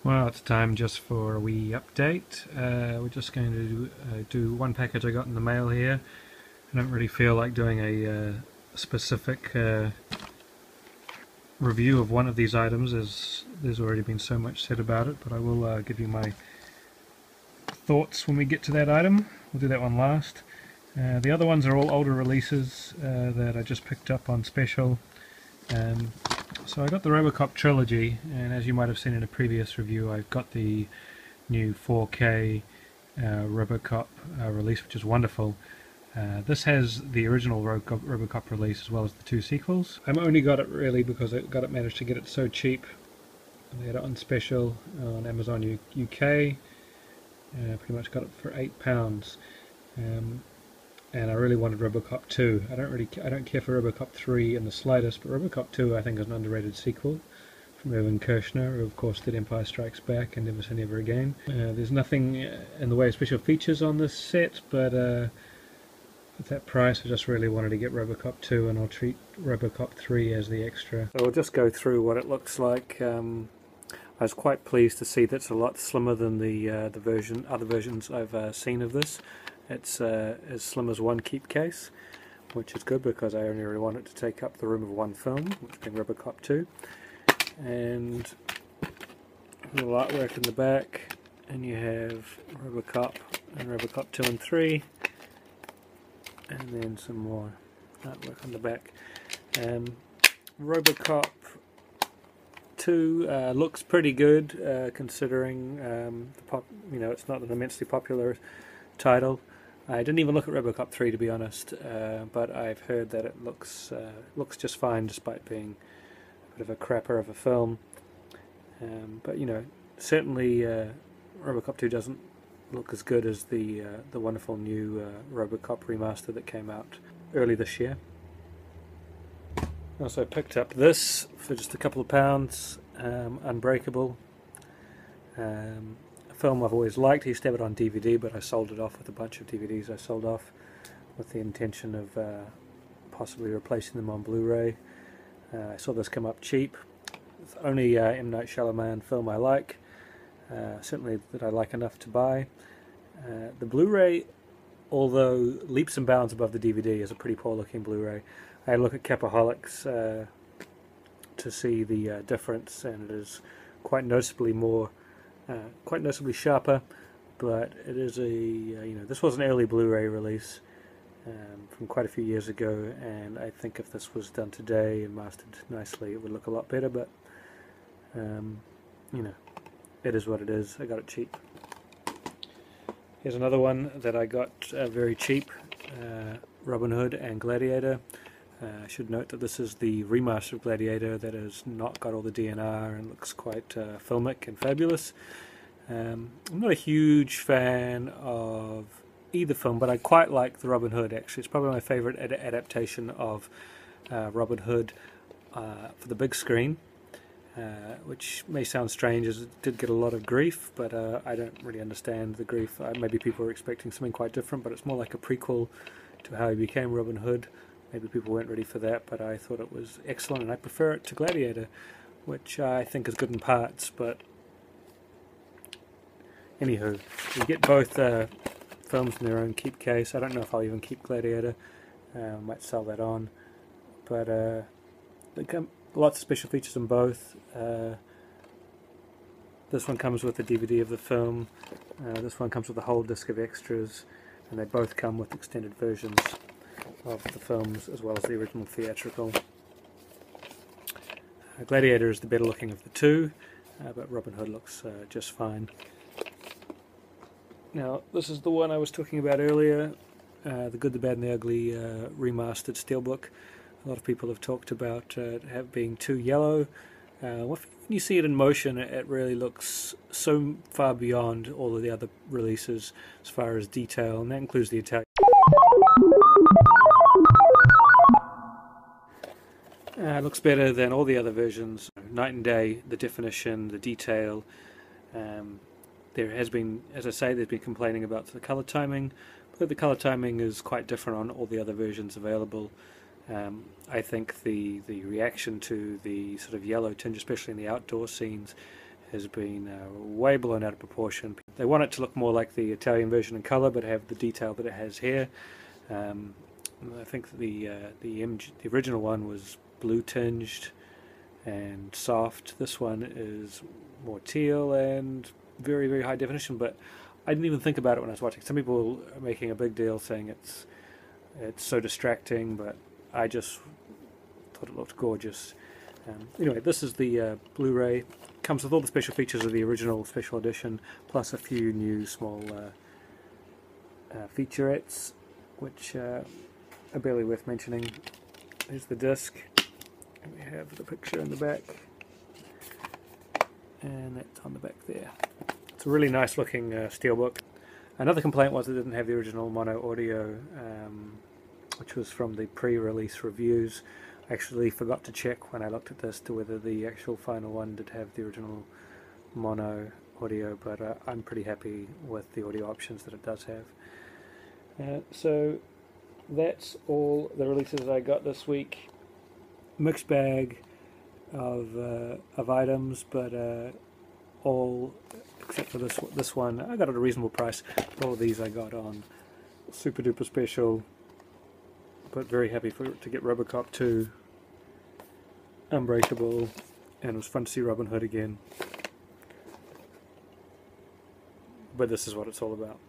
Well, it's time just for a wee update. We're just going to do one package I got in the mail here. I don't really feel like doing a specific review of one of these items, as there's already been so much said about it, but I will give you my thoughts when we get to that item. We'll do that one last. The other ones are all older releases that I just picked up on special. So I got the Robocop trilogy, and as you might have seen in a previous review, I've got the new 4K Robocop release, which is wonderful. This has the original Robocop release as well as the two sequels. I've only got it really because I managed to get it so cheap. I had it on special on Amazon UK. Pretty much got it for £8. And I really wanted Robocop 2. I don't care for Robocop 3 in the slightest, but Robocop 2 I think is an underrated sequel from Irvin Kershner, who of course did Empire Strikes Back and Never Say Never Again. There's nothing in the way of special features on this set, but at that price I just really wanted to get Robocop 2, and I'll treat Robocop 3 as the extra. So we'll just go through what it looks like. I was quite pleased to see that it's a lot slimmer than the other versions I've seen of this. It's as slim as one keep case, which is good because I only really want it to take up the room of one film, which being Robocop 2. And a little artwork in the back, and you have Robocop and Robocop 2 and 3, and then some more artwork on the back. Robocop 2 looks pretty good considering it's not an immensely popular title. I didn't even look at Robocop 3 to be honest, but I've heard that it looks just fine despite being a bit of a crapper of a film. But certainly Robocop 2 doesn't look as good as the wonderful new Robocop Remaster that came out early this year. I also picked up this for just a couple of pounds, Unbreakable. Film I've always liked. I used to have it on DVD, but I sold it off with a bunch of DVDs I sold off with the intention of possibly replacing them on Blu-ray. I saw this come up cheap. It's the only M. Night Shyamalan film I like, certainly that I like enough to buy. The Blu-ray, although leaps and bounds above the DVD, is a pretty poor looking Blu-ray. I look at Capaholics to see the difference, and it is quite noticeably sharper, but it is this was an early Blu-ray release from quite a few years ago, and I think if this was done today and mastered nicely it would look a lot better, but it is what it is. I got it cheap. Here's another one that I got very cheap, Robin Hood and Gladiator. I should note that this is the Remastered Gladiator that has not got all the DNR and looks quite filmic and fabulous. I'm not a huge fan of either film, but I quite like the Robin Hood actually. It's probably my favourite adaptation of Robin Hood for the big screen, which may sound strange as it did get a lot of grief, but I don't really understand the grief. Maybe people were expecting something quite different, but it's more like a prequel to how he became Robin Hood. Maybe people weren't ready for that, but I thought it was excellent, and I prefer it to Gladiator, which I think is good in parts, but anywho, you get both films in their own keep case. I don't know if I'll even keep Gladiator. I might sell that on, but they come lots of special features in both. This one comes with a DVD of the film. This one comes with a whole disc of extras, and they both come with extended versions of the films as well as the original theatrical. Gladiator is the better looking of the two, but Robin Hood looks just fine. Now this is the one I was talking about earlier, The Good, the Bad and the Ugly Remastered Steelbook. A lot of people have talked about it being too yellow. When you see it in motion, it really looks so far beyond all of the other releases as far as detail, and that includes the Italian. It looks better than all the other versions. Night and day, the definition, the detail. There has been, as I say, there's been complaining about the colour timing, but the colour timing is quite different on all the other versions available. I think the reaction to the sort of yellow tinge, especially in the outdoor scenes, has been way blown out of proportion. They want it to look more like the Italian version in colour, but have the detail that it has here. I think the original one was blue tinged and soft. This one is more teal and very, very high definition, but I didn't even think about it when I was watching. Some people are making a big deal saying it's so distracting, but I just thought it looked gorgeous. Anyway, this is the Blu-ray. Comes with all the special features of the original special edition, plus a few new small featurettes, which are barely worth mentioning. There's the disc, and we have the picture in the back, and that's on the back there. It's a really nice looking Steelbook. Another complaint was it didn't have the original mono audio, which was from the pre-release reviews. I actually forgot to check when I looked at this to whether the actual final one did have the original mono audio, but I'm pretty happy with the audio options that it does have. So that's all the releases I got this week. Mixed bag of items, but all except for this one I got at a reasonable price. All of these I got on super duper special, but very happy to get Robocop 2, Unbreakable, and it was fun to see Robin Hood again. But this is what it's all about.